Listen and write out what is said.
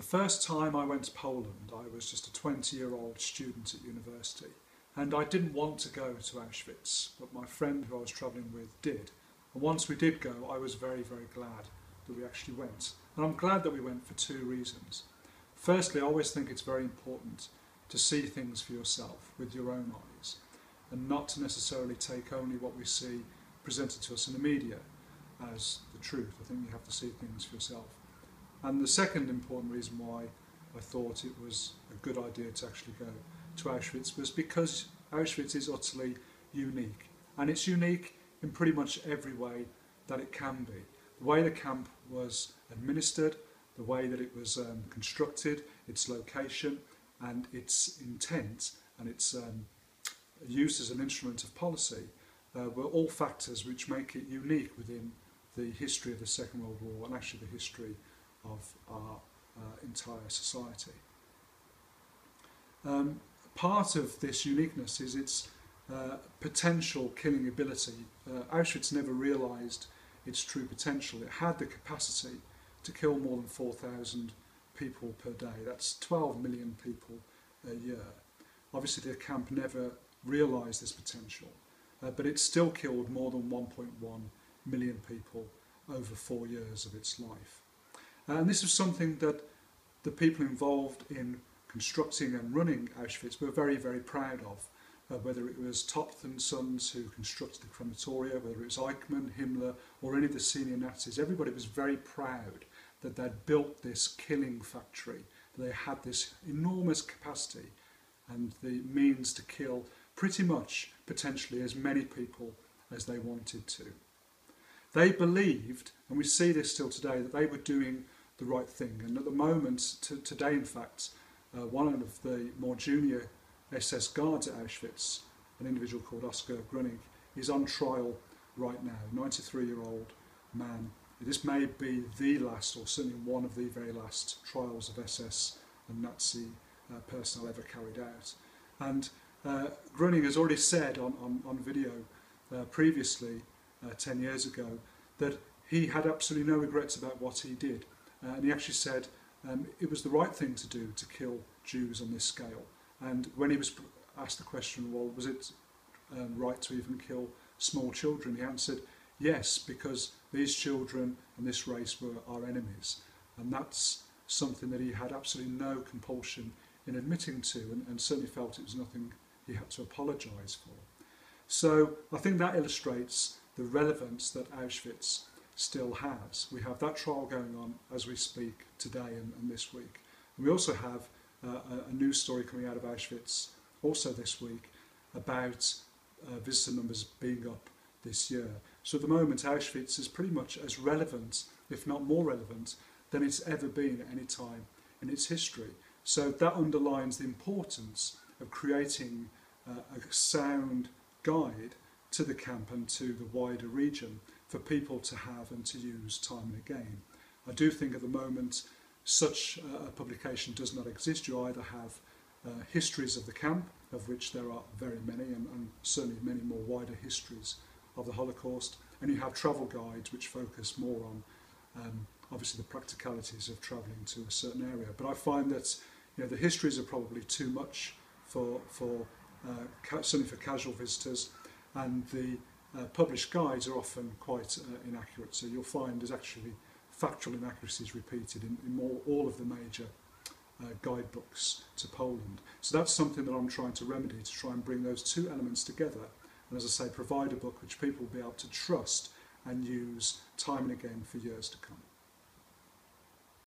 The first time I went to Poland, I was just a 20-year-old student at university, and I didn't want to go to Auschwitz, but my friend who I was travelling with did. And once we did go, I was very, very glad that we actually went. And I'm glad that we went for two reasons. Firstly, I always think it's very important to see things for yourself with your own eyes, and not to necessarily take only what we see presented to us in the media as the truth. I think you have to see things for yourself. And the second important reason why I thought it was a good idea to actually go to Auschwitz was because Auschwitz is utterly unique. And it's unique in pretty much every way that it can be. The way the camp was administered, the way that it was constructed, its location and its intent and its use as an instrument of policy were all factors which make it unique within the history of the Second World War and actually the history of our entire society. Part of this uniqueness is its potential killing ability. Auschwitz never realised its true potential. It had the capacity to kill more than 4,000 people per day. That's 12 million people a year. Obviously the camp never realised this potential, but it still killed more than 1.1 million people over 4 years of its life. And this was something that the people involved in constructing and running Auschwitz were very, very proud of. Whether it was Topt and Sons who constructed the crematoria, whether it was Eichmann, Himmler or any of the senior Nazis, everybody was very proud that they'd built this killing factory, that they had this enormous capacity and the means to kill pretty much potentially as many people as they wanted to. They believed, and we see this still today, that they were doing the right thing. And at the moment, today in fact, one of the more junior SS guards at Auschwitz, an individual called Oskar Grüning, is on trial right now, 93-year-old man. This may be the last, or certainly one of the very last trials of SS and Nazi personnel ever carried out. And Grüning has already said on video previously, 10 years ago, that he had absolutely no regrets about what he did. And he actually said it was the right thing to do to kill Jews on this scale. And when he was asked the question, well, was it right to even kill small children, he answered, yes, because these children and this race were our enemies. And that's something that he had absolutely no compulsion in admitting to, and certainly felt it was nothing he had to apologise for. So I think that illustrates the relevance that Auschwitz still has. We have that trial going on as we speak today and this week. And we also have a news story coming out of Auschwitz also this week about visitor numbers being up this year. So at the moment Auschwitz is pretty much as relevant, if not more relevant, than it's ever been at any time in its history. So that underlines the importance of creating a sound guide to the camp and to the wider region for people to have and to use time and again. I do think at the moment such a publication does not exist. You either have histories of the camp, of which there are very many, and certainly many more wider histories of the Holocaust, and you have travel guides which focus more on obviously the practicalities of travelling to a certain area. But I find that the histories are probably too much for certainly for casual visitors, and the published guides are often quite inaccurate. So you'll find there's actually factual inaccuracies repeated in all of the major guidebooks to Poland. So that's something that I'm trying to remedy, to try and bring those two elements together, and as I say, provide a book which people will be able to trust and use time and again for years to come.